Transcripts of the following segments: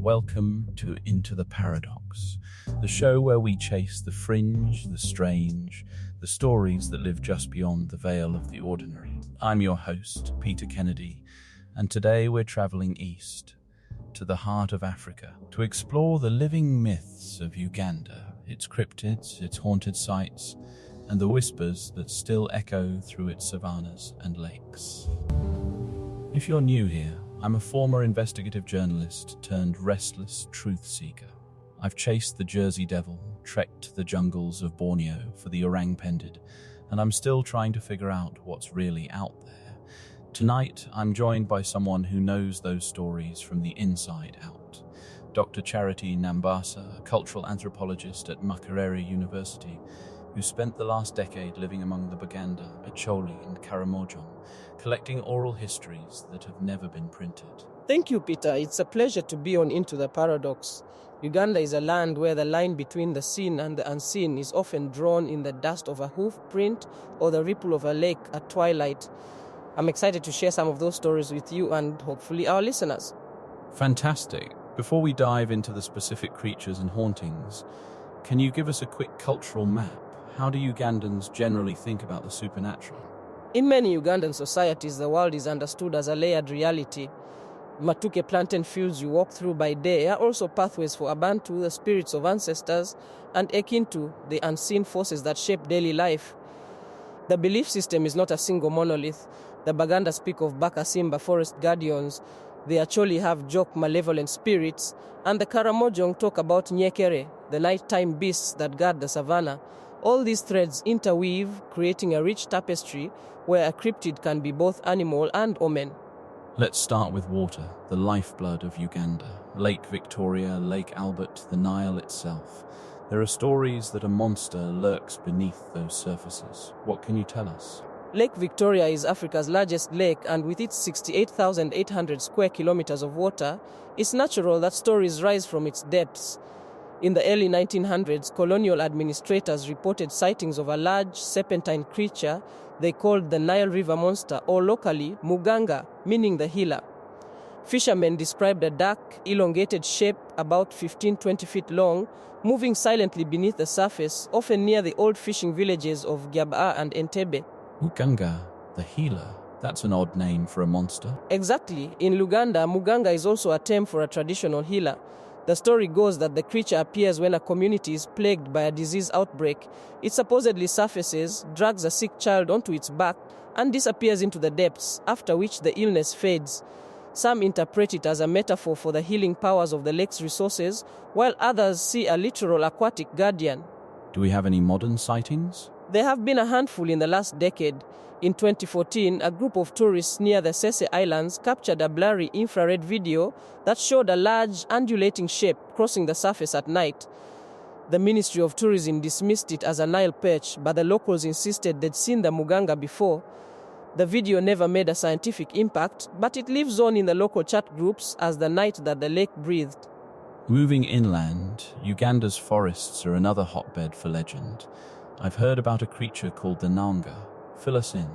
Welcome to Into the Paradox, the show where we chase the fringe, the strange, the stories that live just beyond the veil of the ordinary. I'm your host, Peter Kennedy, and today we're traveling east, to the heart of Africa, to explore the living myths of Uganda, its cryptids, its haunted sites, and the whispers that still echo through its savannas and lakes. If you're new here, I'm a former investigative journalist turned restless truth seeker. I've chased the Jersey Devil, trekked the jungles of Borneo for the orang pendid, and I'm still trying to figure out what's really out there. Tonight, I'm joined by someone who knows those stories from the inside out. Dr. Charity Nambasa, a cultural anthropologist at Makerere University, who spent the last decade living among the Baganda, Acholi, and Karamojong, collecting oral histories that have never been printed. Thank you, Peter. It's a pleasure to be on Into the Paradox. Uganda is a land where the line between the seen and the unseen is often drawn in the dust of a hoof print or the ripple of a lake at twilight. I'm excited to share some of those stories with you and hopefully our listeners. Fantastic. Before we dive into the specific creatures and hauntings, can you give us a quick cultural map? How do Ugandans generally think about the supernatural? In many Ugandan societies, the world is understood as a layered reality. Matuke plantain fields you walk through by day are also pathways for Abantu, the spirits of ancestors, and Ekintu, the unseen forces that shape daily life. The belief system is not a single monolith. The Baganda speak of Bakasimba forest guardians, the Acholi have Jok malevolent spirits, and the Karamojong talk about Nyekere, the nighttime beasts that guard the savannah. All these threads interweave, creating a rich tapestry where a cryptid can be both animal and omen. Let's start with water, the lifeblood of Uganda. Lake Victoria, Lake Albert, the Nile itself. There are stories that a monster lurks beneath those surfaces. What can you tell us? Lake Victoria is Africa's largest lake, and with its 68,800 square kilometers of water, it's natural that stories rise from its depths. In the early 1900s, colonial administrators reported sightings of a large serpentine creature they called the Nile River Monster, or locally, Muganga, meaning the healer. Fishermen described a dark, elongated shape about 15-20 feet long, moving silently beneath the surface, often near the old fishing villages of Gyaba and Entebbe. Muganga, the healer. That's an odd name for a monster. Exactly. In Luganda, Muganga is also a term for a traditional healer. The story goes that the creature appears when a community is plagued by a disease outbreak. It supposedly surfaces, drags a sick child onto its back, and disappears into the depths, after which the illness fades. Some interpret it as a metaphor for the healing powers of the lake's resources, while others see a literal aquatic guardian. Do we have any modern sightings? There have been a handful in the last decade. In 2014, a group of tourists near the Sese Islands captured a blurry infrared video that showed a large, undulating shape crossing the surface at night. The Ministry of Tourism dismissed it as a Nile perch, but the locals insisted they'd seen the Muganga before. The video never made a scientific impact, but it lives on in the local chat groups as the night that the lake breathed. Moving inland, Uganda's forests are another hotbed for legend. I've heard about a creature called the Nanga. Fill us in.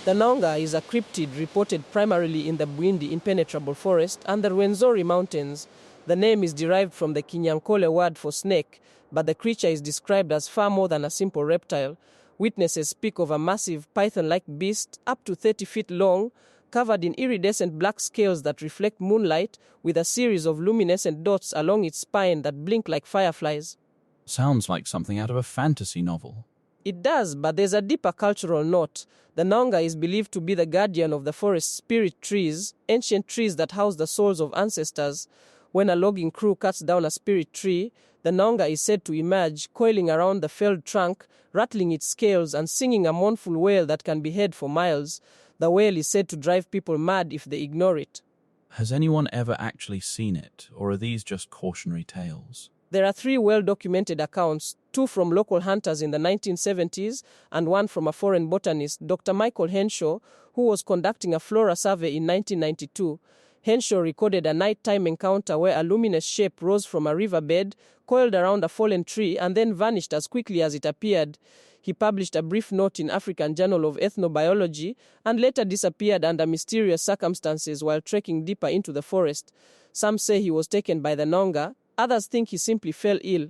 The Nanga is a cryptid reported primarily in the Bwindi impenetrable forest and the Rwenzori mountains. The name is derived from the Kinyankole word for snake, but the creature is described as far more than a simple reptile. Witnesses speak of a massive python-like beast up to 30 feet long, covered in iridescent black scales that reflect moonlight, with a series of luminescent dots along its spine that blink like fireflies. Sounds like something out of a fantasy novel. It does, but there's a deeper cultural note. The Nanga is believed to be the guardian of the forest's spirit trees, ancient trees that house the souls of ancestors. When a logging crew cuts down a spirit tree, the Nanga is said to emerge, coiling around the felled trunk, rattling its scales and singing a mournful wail that can be heard for miles. The wail is said to drive people mad if they ignore it. Has anyone ever actually seen it, or are these just cautionary tales? There are 3 well-documented accounts, 2 from local hunters in the 1970s and 1 from a foreign botanist, Dr. Michael Henshaw, who was conducting a flora survey in 1992. Henshaw recorded a nighttime encounter where a luminous shape rose from a riverbed, coiled around a fallen tree, and then vanished as quickly as it appeared. He published a brief note in African Journal of Ethnobiology and later disappeared under mysterious circumstances while trekking deeper into the forest. Some say he was taken by the Nonga, others think he simply fell ill.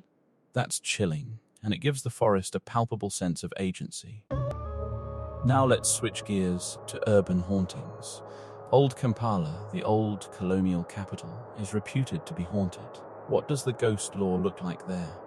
That's chilling, and it gives the forest a palpable sense of agency. Now let's switch gears to urban hauntings. Old Kampala, the old colonial capital, is reputed to be haunted. What does the ghost lore look like there?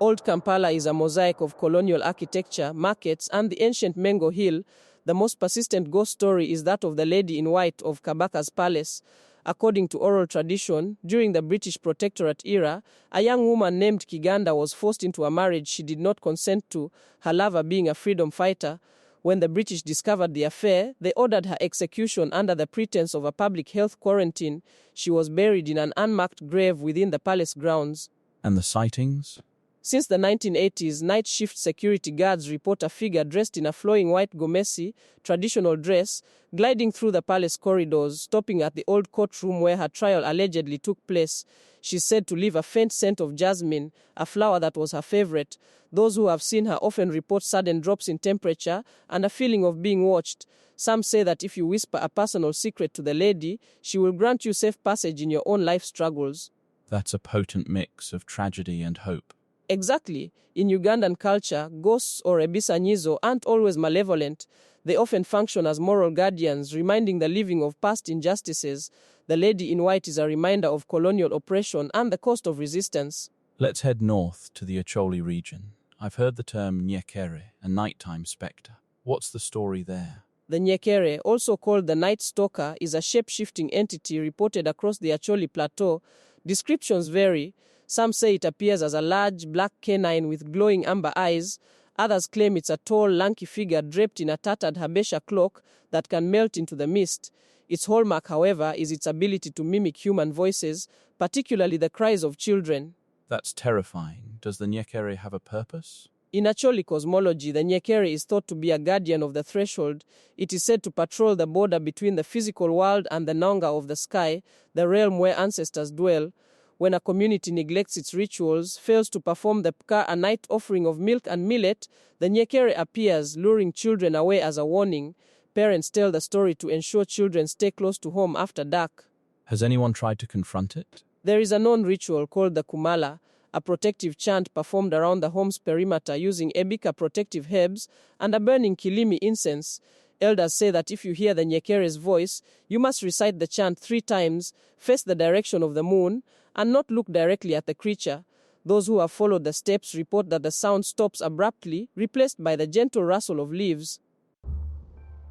Old Kampala is a mosaic of colonial architecture, markets, and the ancient Mengo Hill. The most persistent ghost story is that of the Lady in White of Kabaka's Palace. According to oral tradition, during the British Protectorate era, a young woman named Kiganda was forced into a marriage she did not consent to, her lover being a freedom fighter. When the British discovered the affair, they ordered her execution under the pretense of a public health quarantine. She was buried in an unmarked grave within the palace grounds. And the sightings? Since the 1980s, night shift security guards report a figure dressed in a flowing white gomesi, traditional dress, gliding through the palace corridors, stopping at the old courtroom where her trial allegedly took place. She's said to leave a faint scent of jasmine, a flower that was her favorite. Those who have seen her often report sudden drops in temperature and a feeling of being watched. Some say that if you whisper a personal secret to the lady, she will grant you safe passage in your own life struggles. That's a potent mix of tragedy and hope. Exactly. In Ugandan culture, ghosts or ebisanyizo aren't always malevolent. They often function as moral guardians, reminding the living of past injustices. The Lady in White is a reminder of colonial oppression and the cost of resistance. Let's head north to the Acholi region. I've heard the term Nyekere, a nighttime spectre. What's the story there? The Nyekere, also called the Night Stalker, is a shape-shifting entity reported across the Acholi Plateau. Descriptions vary. Some say it appears as a large, black canine with glowing amber eyes. Others claim it's a tall, lanky figure draped in a tattered Habesha cloak that can melt into the mist. Its hallmark, however, is its ability to mimic human voices, particularly the cries of children. That's terrifying. Does the Nyekere have a purpose? In Acholi cosmology, the Nyekere is thought to be a guardian of the threshold. It is said to patrol the border between the physical world and the Nanga of the sky, the realm where ancestors dwell. When a community neglects its rituals, fails to perform the Pka, a night offering of milk and millet, the Nyekere appears, luring children away as a warning. Parents tell the story to ensure children stay close to home after dark. Has anyone tried to confront it? There is a known ritual called the Kumala, a protective chant performed around the home's perimeter using Ebika protective herbs and a burning Kilimi incense. Elders say that if you hear the Nyekere's voice, you must recite the chant 3 times, face the direction of the moon, and not look directly at the creature. Those who have followed the steps report that the sound stops abruptly, replaced by the gentle rustle of leaves.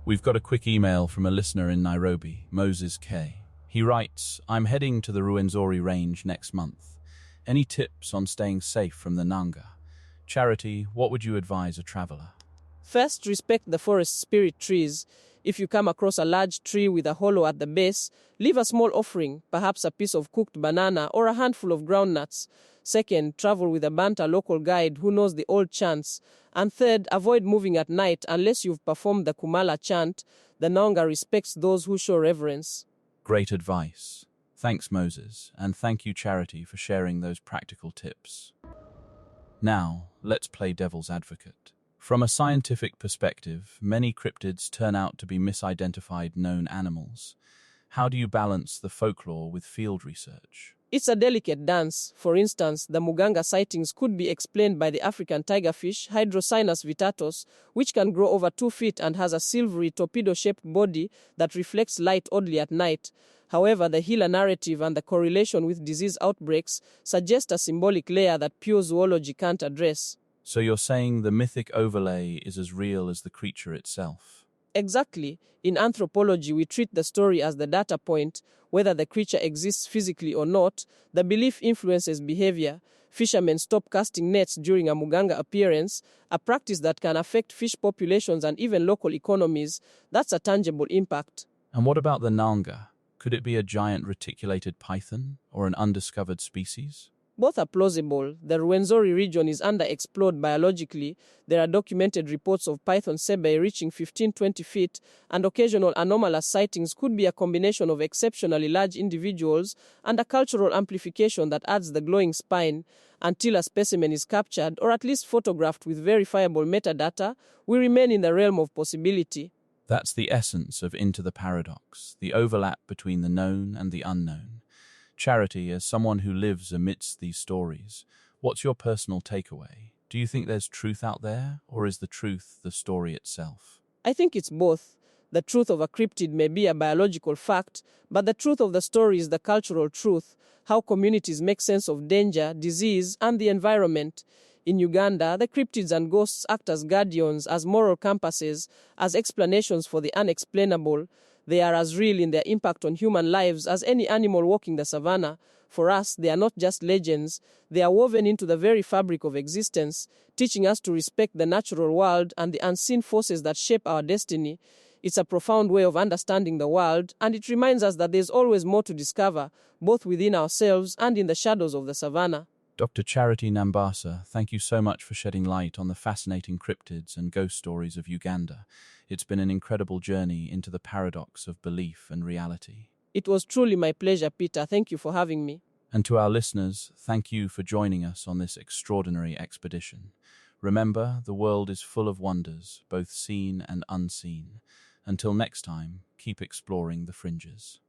We've got a quick email from a listener in Nairobi, Moses K. He writes, I'm heading to the Ruwenzori range next month. Any tips on staying safe from the Nanga? Charity, what would you advise a traveler? First, respect the forest spirit trees. If you come across a large tree with a hollow at the base, leave a small offering, perhaps a piece of cooked banana or a handful of groundnuts. Second, travel with a Banta local guide who knows the old chants. And third, avoid moving at night unless you've performed the Kumala chant. The Nanga respects those who show reverence. Great advice. Thanks, Moses, and thank you, Charity, for sharing those practical tips. Now, let's play devil's advocate. From a scientific perspective, many cryptids turn out to be misidentified known animals. How do you balance the folklore with field research? It's a delicate dance. For instance, the Muganga sightings could be explained by the African tigerfish Hydrocynus vittatus, which can grow over 2 feet and has a silvery torpedo-shaped body that reflects light oddly at night. However, the healer narrative and the correlation with disease outbreaks suggest a symbolic layer that pure zoology can't address. So you're saying the mythic overlay is as real as the creature itself? Exactly. In anthropology, we treat the story as the data point. Whether the creature exists physically or not, the belief influences behavior. Fishermen stop casting nets during a Muganga appearance, a practice that can affect fish populations and even local economies. That's a tangible impact. And what about the Nanga? Could it be a giant reticulated python or an undiscovered species? Both are plausible. The Ruwenzori region is underexplored biologically. There are documented reports of python sebe reaching 15-20 feet, and occasional anomalous sightings could be a combination of exceptionally large individuals and a cultural amplification that adds the glowing spine. Until a specimen is captured, or at least photographed with verifiable metadata, we remain in the realm of possibility. That's the essence of Into the Paradox, the overlap between the known and the unknown. Charity, as someone who lives amidst these stories, what's your personal takeaway? Do you think there's truth out there, or is the truth the story itself? I think it's both. The truth of a cryptid may be a biological fact, but the truth of the story is the cultural truth, how communities make sense of danger, disease, and the environment. In Uganda, the cryptids and ghosts act as guardians, as moral compasses, as explanations for the unexplainable. They are as real in their impact on human lives as any animal walking the savannah. For us, they are not just legends, they are woven into the very fabric of existence, teaching us to respect the natural world and the unseen forces that shape our destiny. It's a profound way of understanding the world, and it reminds us that there's always more to discover, both within ourselves and in the shadows of the savannah. Dr. Charity Nambasa, thank you so much for shedding light on the fascinating cryptids and ghost stories of Uganda. It's been an incredible journey into the paradox of belief and reality. It was truly my pleasure, Peter. Thank you for having me. And to our listeners, thank you for joining us on this extraordinary expedition. Remember, the world is full of wonders, both seen and unseen. Until next time, keep exploring the fringes.